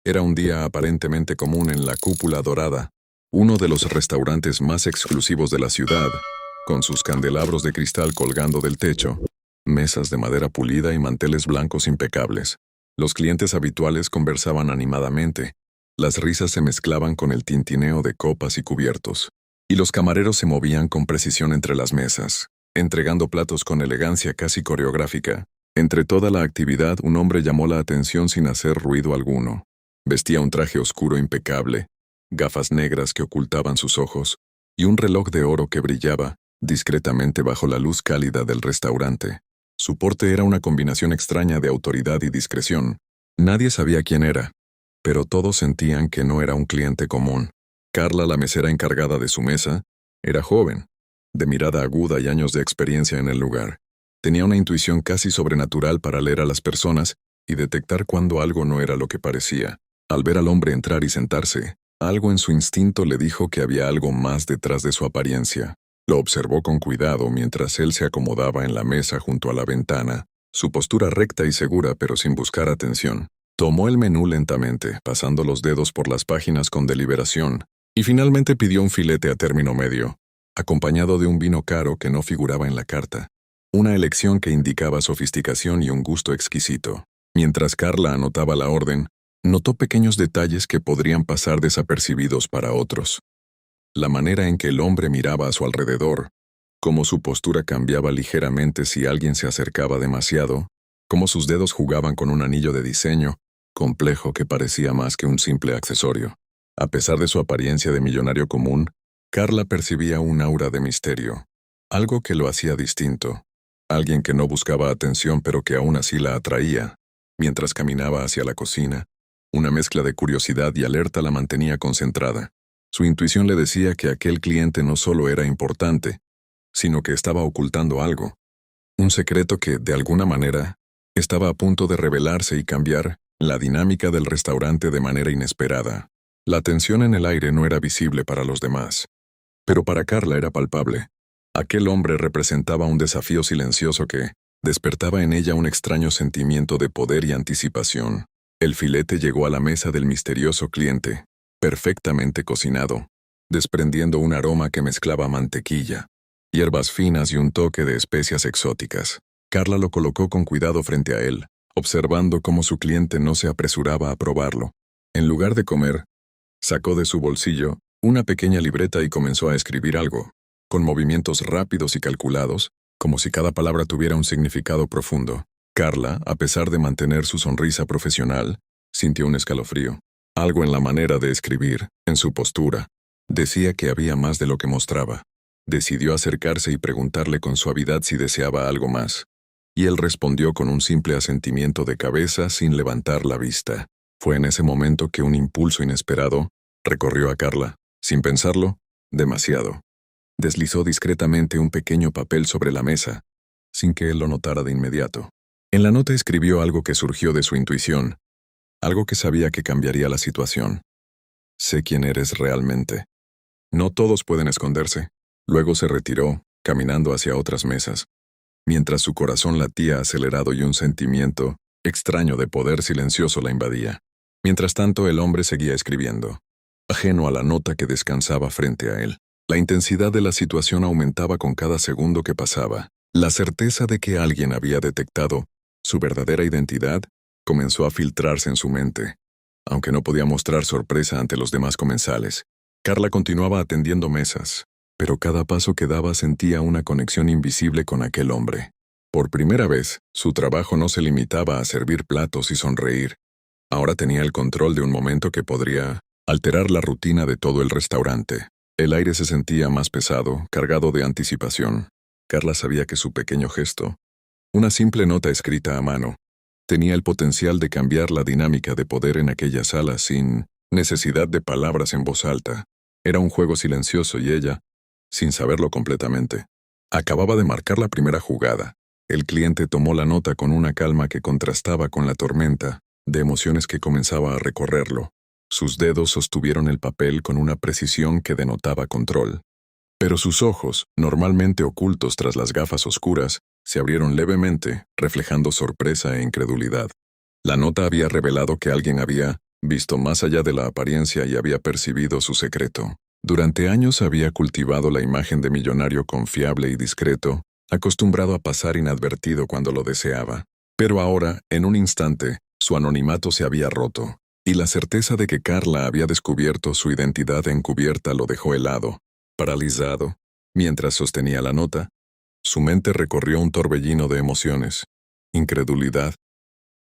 Era un día aparentemente común en la Cúpula Dorada, uno de los restaurantes más exclusivos de la ciudad, con sus candelabros de cristal colgando del techo, mesas de madera pulida y manteles blancos impecables. Los clientes habituales conversaban animadamente, las risas se mezclaban con el tintineo de copas y cubiertos, y los camareros se movían con precisión entre las mesas, entregando platos con elegancia casi coreográfica. Entre toda la actividad, un hombre llamó la atención sin hacer ruido alguno. Vestía un traje oscuro impecable, gafas negras que ocultaban sus ojos, y un reloj de oro que brillaba discretamente bajo la luz cálida del restaurante. Su porte era una combinación extraña de autoridad y discreción. Nadie sabía quién era, pero todos sentían que no era un cliente común. Carla, la mesera encargada de su mesa, era joven, de mirada aguda y años de experiencia en el lugar. Tenía una intuición casi sobrenatural para leer a las personas y detectar cuando algo no era lo que parecía. Al ver al hombre entrar y sentarse, algo en su instinto le dijo que había algo más detrás de su apariencia. Lo observó con cuidado mientras él se acomodaba en la mesa junto a la ventana, su postura recta y segura pero sin buscar atención. Tomó el menú lentamente, pasando los dedos por las páginas con deliberación, y finalmente pidió un filete a término medio, acompañado de un vino caro que no figuraba en la carta. Una elección que indicaba sofisticación y un gusto exquisito. Mientras Carla anotaba la orden, notó pequeños detalles que podrían pasar desapercibidos para otros. La manera en que el hombre miraba a su alrededor, cómo su postura cambiaba ligeramente si alguien se acercaba demasiado, cómo sus dedos jugaban con un anillo de diseño, complejo que parecía más que un simple accesorio. A pesar de su apariencia de millonario común, Carla percibía un aura de misterio, algo que lo hacía distinto, alguien que no buscaba atención pero que aún así la atraía. Mientras caminaba hacia la cocina, una mezcla de curiosidad y alerta la mantenía concentrada. Su intuición le decía que aquel cliente no solo era importante, sino que estaba ocultando algo, un secreto que, de alguna manera, estaba a punto de revelarse y cambiar la dinámica del restaurante de manera inesperada. La tensión en el aire no era visible para los demás, pero para Carla era palpable. Aquel hombre representaba un desafío silencioso que despertaba en ella un extraño sentimiento de poder y anticipación. El filete llegó a la mesa del misterioso cliente, perfectamente cocinado, desprendiendo un aroma que mezclaba mantequilla, hierbas finas y un toque de especias exóticas. Carla lo colocó con cuidado frente a él, observando cómo su cliente no se apresuraba a probarlo. En lugar de comer, sacó de su bolsillo una pequeña libreta y comenzó a escribir algo, con movimientos rápidos y calculados, como si cada palabra tuviera un significado profundo. Carla, a pesar de mantener su sonrisa profesional, sintió un escalofrío. Algo en la manera de escribir, en su postura, decía que había más de lo que mostraba. Decidió acercarse y preguntarle con suavidad si deseaba algo más, y él respondió con un simple asentimiento de cabeza sin levantar la vista. Fue en ese momento que un impulso inesperado recorrió a Carla. Sin pensarlo, demasiado. Deslizó discretamente un pequeño papel sobre la mesa, sin que él lo notara de inmediato. En la nota escribió algo que surgió de su intuición, algo que sabía que cambiaría la situación. Sé quién eres realmente. No todos pueden esconderse. Luego se retiró, caminando hacia otras mesas, mientras su corazón latía acelerado y un sentimiento extraño de poder silencioso la invadía. Mientras tanto, el hombre seguía escribiendo, ajeno a la nota que descansaba frente a él. La intensidad de la situación aumentaba con cada segundo que pasaba. La certeza de que alguien había detectado su verdadera identidad comenzó a filtrarse en su mente, aunque no podía mostrar sorpresa ante los demás comensales. Carla continuaba atendiendo mesas, pero cada paso que daba sentía una conexión invisible con aquel hombre. Por primera vez, su trabajo no se limitaba a servir platos y sonreír. Ahora tenía el control de un momento que podría alterar la rutina de todo el restaurante. El aire se sentía más pesado, cargado de anticipación. Carla sabía que su pequeño gesto, una simple nota escrita a mano, tenía el potencial de cambiar la dinámica de poder en aquella sala sin necesidad de palabras en voz alta. Era un juego silencioso y ella, sin saberlo completamente, acababa de marcar la primera jugada. El cliente tomó la nota con una calma que contrastaba con la tormenta de emociones que comenzaba a recorrerlo. Sus dedos sostuvieron el papel con una precisión que denotaba control. Pero sus ojos, normalmente ocultos tras las gafas oscuras, se abrieron levemente, reflejando sorpresa e incredulidad. La nota había revelado que alguien había visto más allá de la apariencia y había percibido su secreto. Durante años había cultivado la imagen de millonario confiable y discreto, acostumbrado a pasar inadvertido cuando lo deseaba. Pero ahora, en un instante, su anonimato se había roto, y la certeza de que Carla había descubierto su identidad encubierta lo dejó helado, paralizado. Mientras sostenía la nota, su mente recorrió un torbellino de emociones: incredulidad,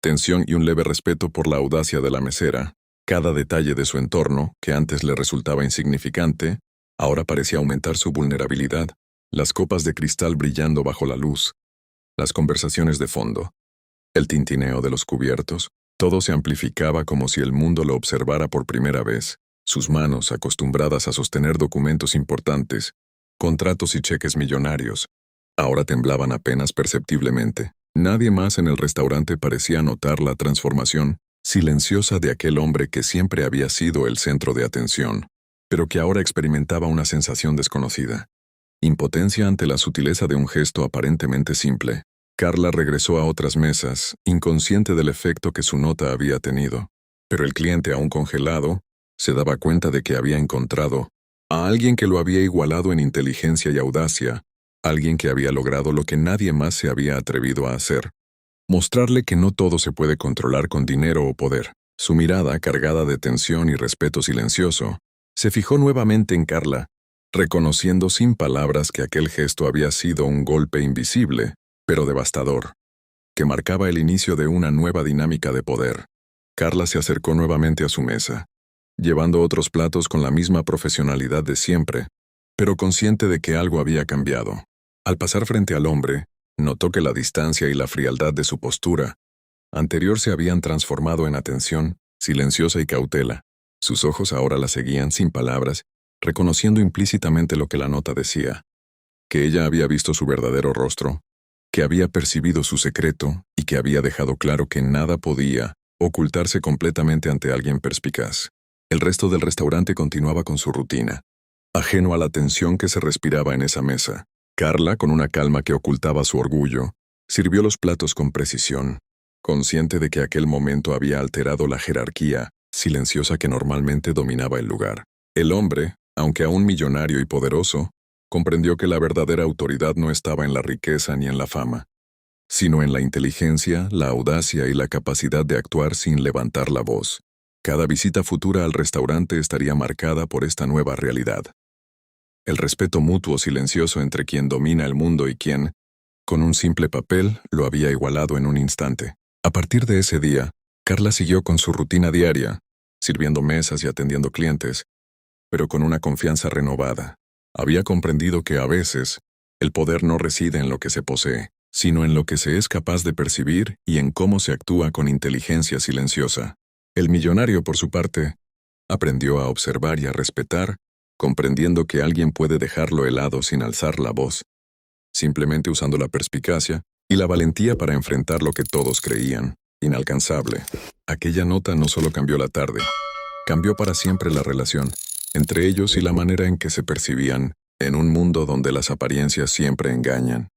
tensión y un leve respeto por la audacia de la mesera. Cada detalle de su entorno, que antes le resultaba insignificante, ahora parecía aumentar su vulnerabilidad. Las copas de cristal brillando bajo la luz, las conversaciones de fondo, el tintineo de los cubiertos, todo se amplificaba como si el mundo lo observara por primera vez. Sus manos, acostumbradas a sostener documentos importantes, contratos y cheques millonarios, ahora temblaban apenas perceptiblemente. Nadie más en el restaurante parecía notar la transformación silenciosa de aquel hombre que siempre había sido el centro de atención, pero que ahora experimentaba una sensación desconocida: impotencia ante la sutileza de un gesto aparentemente simple. Carla regresó a otras mesas, inconsciente del efecto que su nota había tenido. Pero el cliente, aún congelado, se daba cuenta de que había encontrado a alguien que lo había igualado en inteligencia y audacia, alguien que había logrado lo que nadie más se había atrevido a hacer: mostrarle que no todo se puede controlar con dinero o poder. Su mirada, cargada de tensión y respeto silencioso, se fijó nuevamente en Carla, reconociendo sin palabras que aquel gesto había sido un golpe invisible, pero devastador, que marcaba el inicio de una nueva dinámica de poder. Carla se acercó nuevamente a su mesa, llevando otros platos con la misma profesionalidad de siempre, pero consciente de que algo había cambiado. Al pasar frente al hombre, notó que la distancia y la frialdad de su postura anterior se habían transformado en atención, silenciosa y cautela. Sus ojos ahora la seguían sin palabras, reconociendo implícitamente lo que la nota decía: que ella había visto su verdadero rostro, que había percibido su secreto y que había dejado claro que nada podía ocultarse completamente ante alguien perspicaz. El resto del restaurante continuaba con su rutina, ajeno a la tensión que se respiraba en esa mesa. Carla, con una calma que ocultaba su orgullo, sirvió los platos con precisión, consciente de que aquel momento había alterado la jerarquía silenciosa que normalmente dominaba el lugar. El hombre, aunque aún millonario y poderoso, comprendió que la verdadera autoridad no estaba en la riqueza ni en la fama, sino en la inteligencia, la audacia y la capacidad de actuar sin levantar la voz. Cada visita futura al restaurante estaría marcada por esta nueva realidad: el respeto mutuo silencioso entre quien domina el mundo y quien, con un simple papel, lo había igualado en un instante. A partir de ese día, Carla siguió con su rutina diaria, sirviendo mesas y atendiendo clientes, pero con una confianza renovada. Había comprendido que a veces, el poder no reside en lo que se posee, sino en lo que se es capaz de percibir y en cómo se actúa con inteligencia silenciosa. El millonario, por su parte, aprendió a observar y a respetar, comprendiendo que alguien puede dejarlo helado sin alzar la voz, simplemente usando la perspicacia y la valentía para enfrentar lo que todos creían inalcanzable. Aquella nota no solo cambió la tarde, cambió para siempre la relación entre ellos y la manera en que se percibían, en un mundo donde las apariencias siempre engañan.